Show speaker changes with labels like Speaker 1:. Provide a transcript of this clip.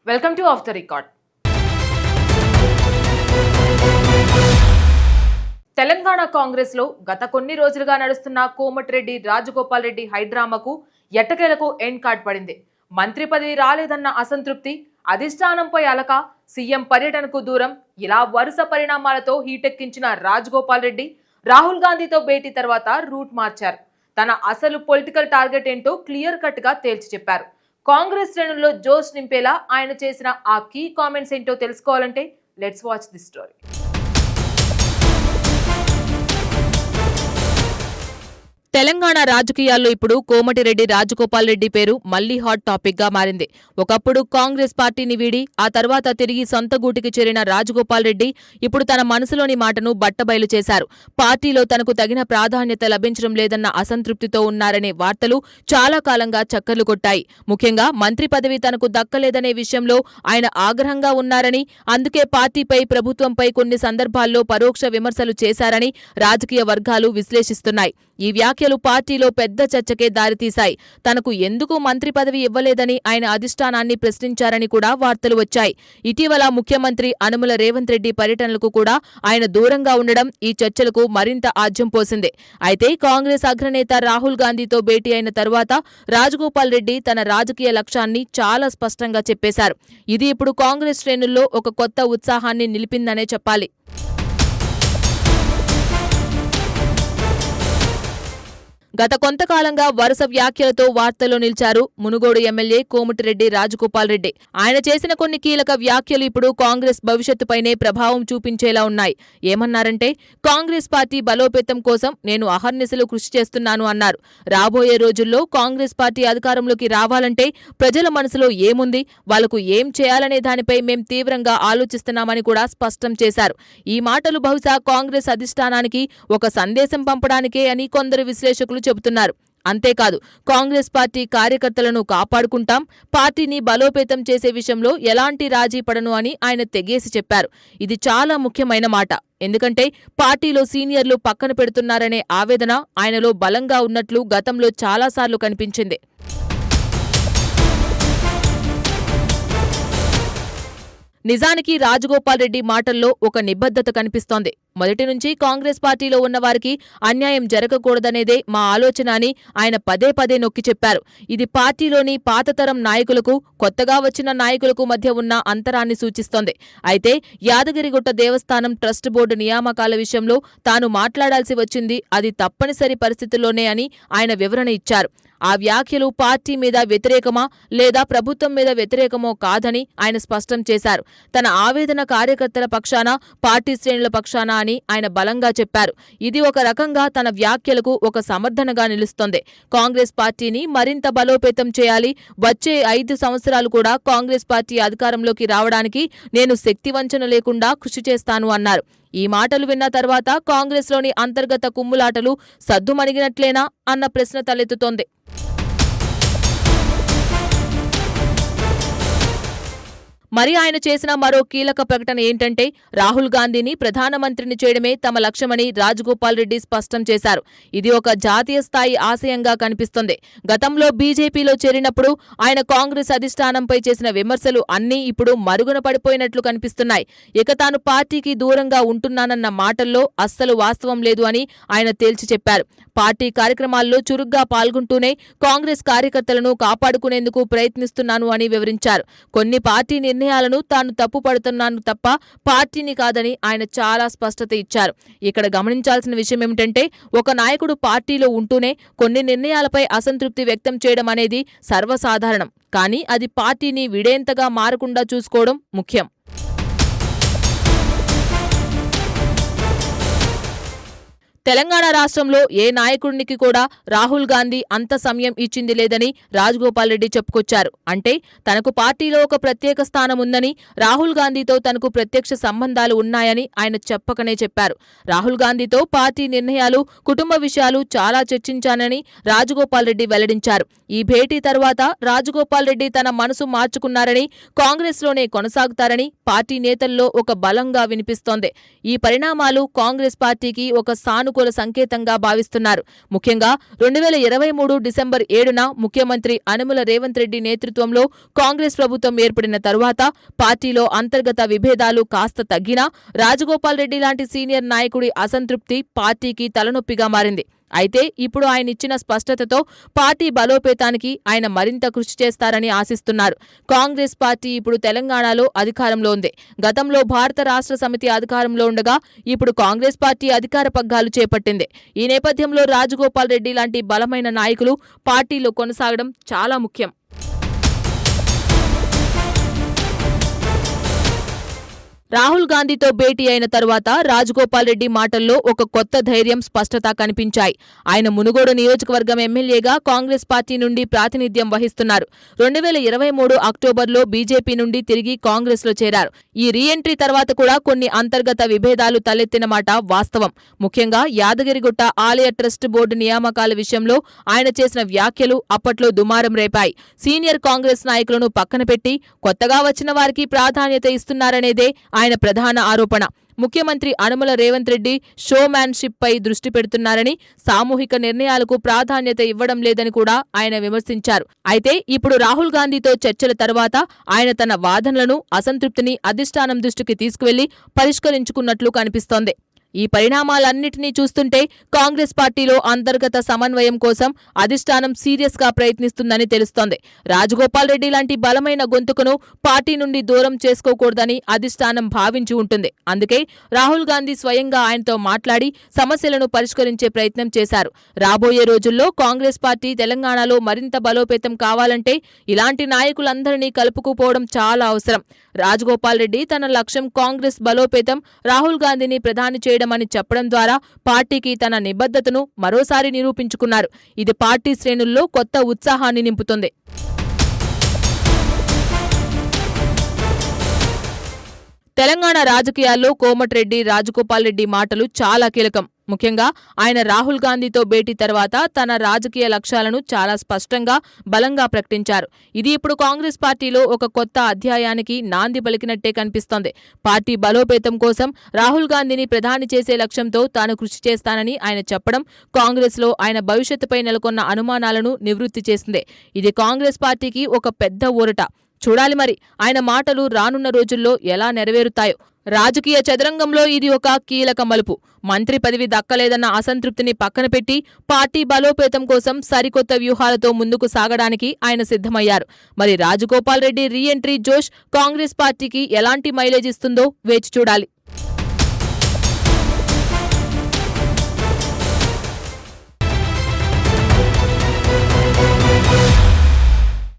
Speaker 1: Welcome to of the record. Telangana Congress లో గత కొన్ని రోజులుగా నడుస్తున్న కోమటిరెడ్డి రాజగోపాల్ రెడ్డి హైడ్రామాకు ఎట్టకేలకు ఎండ్ కార్డ్ పడింది. మంత్రి పదవి రాలేదన్న అసంతృప్తి, అధిష్టానంపై అలక, సీఎం పర్యటనకు దూరం, ఇలా వరుస పరిణామాలతో హీటెక్కించిన రాజగోపాల్ రెడ్డి రాహుల్ గాంధీతో భేటీ తర్వాత రూట్ మార్చారు. తన అసలు పొలిటికల్ టార్గెట్ ఏంటో క్లియర్ కట్ గా తేల్చి చెప్పారు. కాంగ్రెస్ శ్రేణుల్లో జోష్ నింపేలా ఆయన చేసిన ఆ కీ కామెంట్స్ ఏంటో తెలుసుకోవాలంటే let's watch the story. Telangana రాజకీయాల్లో ఇప్పుడు కోమటిరెడ్డి రాజగోపాల్ రెడ్డి పేరు మళ్లీ హాట్ టాపిక్ గా మారింది. ఒకప్పుడు కాంగ్రెస్ పార్టీని వీడి ఆ తర్వాత తిరిగి సొంత గూటికి చేరిన రాజగోపాల్ రెడ్డి ఇప్పుడు తన మనసులోని మాటను బట్టబయలు చేశారు. పార్టీలో తనకు తగిన ప్రాధాన్యత లభించడం లేదన్న అసంతృప్తితో ఉన్నారనే వార్తలు చాలా కాలంగా చక్కర్లు కొట్టాయి. ముఖ్యంగా మంత్రి పదవి తనకు దక్కలేదనే విషయంలో ఆయన ఆగ్రహంగా ఉన్నారని, అందుకే పార్టీపై, ప్రభుత్వంపై కొన్ని సందర్భాల్లో పరోక్ష విమర్శలు చేశారని రాజకీయ వర్గాలు విశ్లేషిస్తున్నాయి. ఈ వ్యాఖ్యలు పార్టీలో పెద్ద చర్చకే దారితీశాయి. తనకు ఎందుకు మంత్రి పదవి ఇవ్వలేదని ఆయన అధిష్టానాన్ని ప్రశ్నించారని కూడా వార్తలు వచ్చాయి. ఇటీవల ముఖ్యమంత్రి యనమల రేవంత్ రెడ్డి పర్యటనలకు కూడా ఆయన దూరంగా ఉండడం ఈ చర్చలకు మరింత ఆజ్యం పోసింది. అయితే కాంగ్రెస్ అగ్రనేత రాహుల్ గాంధీతో భేటీ అయిన తరువాత రాజగోపాల్ రెడ్డి తన రాజకీయ లక్ష్యాన్ని చాలా స్పష్టంగా చెప్పేశారు. ఇది ఇప్పుడు కాంగ్రెస్ శ్రేణుల్లో ఒక కొత్త ఉత్సాహాన్ని నిలిపిందనే చెప్పాలి. గత కొంతకాలంగా వరుస వ్యాఖ్యలతో వార్తల్లో నిలిచారు మునుగోడు ఎమ్మెల్యే కోమటిరెడ్డి రాజగోపాల్ రెడ్డి. ఆయన చేసిన కొన్ని కీలక వ్యాఖ్యలు ఇప్పుడు కాంగ్రెస్ భవిష్యత్తుపైనే ప్రభావం చూపించేలా ఉన్నాయి. ఏమన్నారంటే, కాంగ్రెస్ పార్టీ బలోపేతం కోసం నేను అహర్నిశలు కృషి చేస్తున్నాను అన్నారు. రాబోయే రోజుల్లో కాంగ్రెస్ పార్టీ అధికారంలోకి రావాలంటే ప్రజల మనసులో ఏముంది, వాళ్లకు ఏం చేయాలనే దానిపై మేం తీవ్రంగా ఆలోచిస్తున్నామని కూడా స్పష్టం చేశారు. ఈ మాటలు బహుశా కాంగ్రెస్ అధిష్టానానికి ఒక సందేశం పంపడానికే అని కొందరు విశ్లేషకులు చెబుతున్నారు. అంతేకాదు, కాంగ్రెస్ పార్టీ కార్యకర్తలను కాపాడుకుంటాం, పార్టీని బలోపేతం చేసే విషయంలో ఎలాంటి రాజీ పడను అని ఆయన తెగేసి చెప్పారు. ఇది చాలా ముఖ్యమైన మాట. ఎందుకంటే పార్టీలో సీనియర్లు పక్కన పెడుతున్నారనే ఆవేదన ఆయనలో బలంగా ఉన్నట్లు గతంలో చాలాసార్లు కనిపించింది. నిజానికి రాజగోపాల్ రెడ్డి మాటల్లో ఒక నిబద్ధత కనిపిస్తోంది. మొదటి నుంచి కాంగ్రెస్ పార్టీలో ఉన్నవారికి అన్యాయం జరగకూడదనేదే మా ఆలోచన అని ఆయన పదే పదే నొక్కి చెప్పారు. ఇది పార్టీలోని పాతతరం నాయకులకు, కొత్తగా వచ్చిన నాయకులకు మధ్య ఉన్న అంతరాన్ని సూచిస్తోంది. అయితే యాదగిరిగుట్ట దేవస్థానం ట్రస్ట్ బోర్డు నియామకాల విషయంలో తాను మాట్లాడాల్సి వచ్చింది అది తప్పనిసరి పరిస్థితుల్లోనే అని ఆయన వివరణ ఇచ్చారు. ఆ వ్యాఖ్యలు పార్టీ మీద వ్యతిరేకమా లేదా ప్రభుత్వం మీద వ్యతిరేకమో కాదని ఆయన స్పష్టం చేశారు. తన ఆవేదన కార్యకర్తల పక్షాన, పార్టీ శ్రేణుల పక్షాన అని ఆయన బలంగా చెప్పారు. ఇది ఒక రకంగా తన వ్యాఖ్యలకు ఒక సమర్థనగా నిలుస్తోంది. కాంగ్రెస్ పార్టీని మరింత బలోపేతం చేయాలి, వచ్చే 5 సంవత్సరాలు కూడా కాంగ్రెస్ పార్టీ అధికారంలోకి రావడానికి నేను శక్తివంచన లేకుండా కృషి చేస్తాను అన్నారు. ఈ మాటలు విన్న తర్వాత కాంగ్రెస్లోని అంతర్గత కుమ్ములాటలు సద్దుమణిగినట్లేనా అన్న ప్రశ్న తలెత్తుతోంది. మరి ఆయన చేసిన మరో కీలక ప్రకటన ఏంటంటే, రాహుల్ గాంధీని ప్రధానమంత్రిని చేయడమే తమ లక్ష్యమని రాజగోపాల్ రెడ్డి స్పష్టం చేశారు. ఇది ఒక జాతీయ స్థాయి ఆశయంగా కనిపిస్తోంది. గతంలో బీజేపీలో చేరినప్పుడు ఆయన కాంగ్రెస్ అధిష్టానంపై చేసిన విమర్శలు అన్నీ ఇప్పుడు మరుగున పడిపోయినట్లు కనిపిస్తున్నాయి. ఇక తాను పార్టీకి దూరంగా ఉంటున్నానన్న మాటల్లో అస్సలు వాస్తవం లేదు అని ఆయన తేల్చి చెప్పారు. పార్టీ కార్యక్రమాల్లో చురుగ్గా పాల్గొంటూనే కాంగ్రెస్ కార్యకర్తలను కాపాడుకునేందుకు ప్రయత్నిస్తున్నాను అని వివరించారు. కొన్ని పార్టీ నిర్ణయాలను తాను తప్పుపడుతున్నాను తప్ప పార్టీని కాదని ఆయన చాలా స్పష్టత ఇచ్చారు. ఇక్కడ గమనించాల్సిన విషయం ఏమిటంటే, ఒక నాయకుడు పార్టీలో ఉంటూనే కొన్ని నిర్ణయాలపై అసంతృప్తి వ్యక్తం చేయడం అనేది సర్వసాధారణం. కానీ అది పార్టీని విడేంతగా మారకుండా చూసుకోవడం ముఖ్యం. తెలంగాణ రాష్ట్రంలో ఏ నాయకుడికి కూడా రాహుల్ గాంధీ అంత సమయం ఇచ్చింది లేదని రాజగోపాల్ రెడ్డి చెప్పుకొచ్చారు. అంటే తనకు పార్టీలో ఒక ప్రత్యేక స్థానం ఉందని, రాహుల్ గాంధీతో తనకు ప్రత్యక్ష సంబంధాలు ఉన్నాయని ఆయన చెప్పకనే చెప్పారు. రాహుల్ గాంధీతో పార్టీ నిర్ణయాలు, కుటుంబ విషయాలు చాలా చర్చించానని రాజగోపాల్ రెడ్డి వెల్లడించారు. ఈ భేటీ తర్వాత రాజగోపాల్ రెడ్డి తన మనసు మార్చుకున్నారని, కాంగ్రెస్లోనే కొనసాగుతారని పార్టీ నేతల్లో ఒక బలంగా వినిపిస్తోంది. ఈ పరిణామాలు కాంగ్రెస్ పార్టీకి ఒక సానుకూల సానుకూల సంకేతంగా భావిస్తున్నారు. ముఖ్యంగా 2023 డిసెంబర్ 7న ముఖ్యమంత్రి యనమల రేవంత్ రెడ్డి నేతృత్వంలో కాంగ్రెస్ ప్రభుత్వం ఏర్పడిన తరువాత పార్టీలో అంతర్గత విభేదాలు కాస్త తగ్గినా రాజగోపాల్ రెడ్డి లాంటి సీనియర్ నాయకుడి అసంతృప్తి పార్టీకి తలనొప్పిగా మారింది. అయితే ఇప్పుడు ఆయన ఇచ్చిన స్పష్టతతో పార్టీ బలోపేతానికి ఆయన మరింత కృషి చేస్తారని ఆశిస్తున్నారు. కాంగ్రెస్ పార్టీ ఇప్పుడు తెలంగాణలో అధికారంలో ఉంది. గతంలో భారత రాష్ట్ర సమితి అధికారంలో ఉండగా ఇప్పుడు కాంగ్రెస్ పార్టీ అధికార పగ్గాలు చేపట్టింది. ఈ నేపథ్యంలో రాజగోపాల్ రెడ్డి లాంటి బలమైన నాయకులు పార్టీలో కొనసాగడం చాలా ముఖ్యం. రాహుల్ గాంధీతో భేటీ అయిన తరువాత రాజగోపాల్ రెడ్డి మాటల్లో ఒక కొత్త ధైర్యం, స్పష్టత కనిపించాయి. ఆయన మునుగోడు నియోజకవర్గం ఎమ్మెల్యేగా కాంగ్రెస్ పార్టీ నుండి ప్రాతినిధ్యం వహిస్తున్నారు. 2023 అక్టోబర్లో బీజేపీ నుండి తిరిగి కాంగ్రెస్లో చేరారు. ఈ రీఎంట్రీ తర్వాత కూడా కొన్ని అంతర్గత విభేదాలు తలెత్తిన మాట వాస్తవం. ముఖ్యంగా యాదగిరిగుట్ట ఆలయ ట్రస్ట్ బోర్డు నియామకాల విషయంలో ఆయన చేసిన వ్యాఖ్యలు అప్పట్లో దుమారం రేపాయి. సీనియర్ కాంగ్రెస్ నాయకులను పక్కన పెట్టి కొత్తగా వచ్చిన వారికి ప్రాధాన్యత ఇస్తున్నారనేదే ఆయన ప్రధాన ఆరోపణ. ముఖ్యమంత్రి యనమల రేవంత్ రెడ్డి షోమ్యాన్షిప్ పై దృష్టి పెడుతున్నారని, సామూహిక నిర్ణయాలకు ప్రాధాన్యత ఇవ్వడం లేదని కూడా ఆయన విమర్శించారు. అయితే ఇప్పుడు రాహుల్ గాంధీతో చర్చల తర్వాత ఆయన తన వాదనలను, అసంతృప్తిని అధిష్టానం దృష్టికి తీసుకువెళ్లి పరిష్కరించుకున్నట్లు కనిపిస్తోంది. ఈ పరిణామాలన్నింటినీ చూస్తుంటే కాంగ్రెస్ పార్టీలో అంతర్గత సమన్వయం కోసం అధిష్టానం సీరియస్ గా ప్రయత్నిస్తుందని తెలుస్తోంది. రాజగోపాల్ రెడ్డి లాంటి బలమైన గొంతుకును పార్టీ నుండి దూరం చేసుకోకూడదని అధిష్టానం భావించి ఉంటుంది. అందుకే రాహుల్ గాంధీ స్వయంగా ఆయనతో మాట్లాడి సమస్యలను పరిష్కరించే ప్రయత్నం చేశారు. రాబోయే రోజుల్లో కాంగ్రెస్ పార్టీ తెలంగాణలో మరింత బలోపేతం కావాలంటే ఇలాంటి నాయకులందరినీ కలుపుకుపోవడం చాలా అవసరం. రాజగోపాల్ రెడ్డి తన లక్ష్యం కాంగ్రెస్ బలోపేతం, రాహుల్ గాంధీని ప్రధాని చేయడమని చెప్పడం ద్వారా పార్టీకి తన నిబద్ధతను మరోసారి నిరూపించుకున్నారు. ఇది పార్టీ శ్రేణుల్లో కొత్త ఉత్సాహాన్ని నింపుతుంది. తెలంగాణ రాజకీయాల్లో కోమటిరెడ్డి, రాజగోపాల్ రెడ్డి మాటలు చాలా కీలకం. ముఖ్యంగా ఆయన రాహుల్ గాంధీతో భేటీ తర్వాత తన రాజకీయ లక్ష్యాలను చాలా స్పష్టంగా, బలంగా ప్రకటించారు. ఇది ఇప్పుడు కాంగ్రెస్ పార్టీలో ఒక కొత్త అధ్యాయానికి నాంది పలికినట్టే కనిపిస్తోంది. పార్టీ బలోపేతం కోసం రాహుల్ గాంధీని ప్రధాని చేసే లక్ష్యంతో తాను కృషి చేస్తానని ఆయన చెప్పడం కాంగ్రెస్లో ఆయన భవిష్యత్తుపై నెలకొన్న అనుమానాలను నివృత్తి చేసింది. ఇది కాంగ్రెస్ పార్టీకి ఒక పెద్ద ఊరట. చూడాలి మరి ఆయన మాటలు రానున్న రోజుల్లో ఎలా నెరవేరుతాయో. రాజకీయ చదరంగంలో ఇది ఒక కీలక మలుపు. మంత్రి పదవి దక్కలేదన్న అసంతృప్తిని పక్కన పెట్టి పార్టీ బలోపేతం కోసం సరికొత్త వ్యూహాలతో ముందుకు సాగడానికి ఆయన సిద్ధమయ్యారు. మరి రాజగోపాల్ రెడ్డి రీఎంట్రీ జోష్ కాంగ్రెస్ పార్టీకి ఎలాంటి మైలేజ్ ఇస్తుందో వేచి చూడాలి.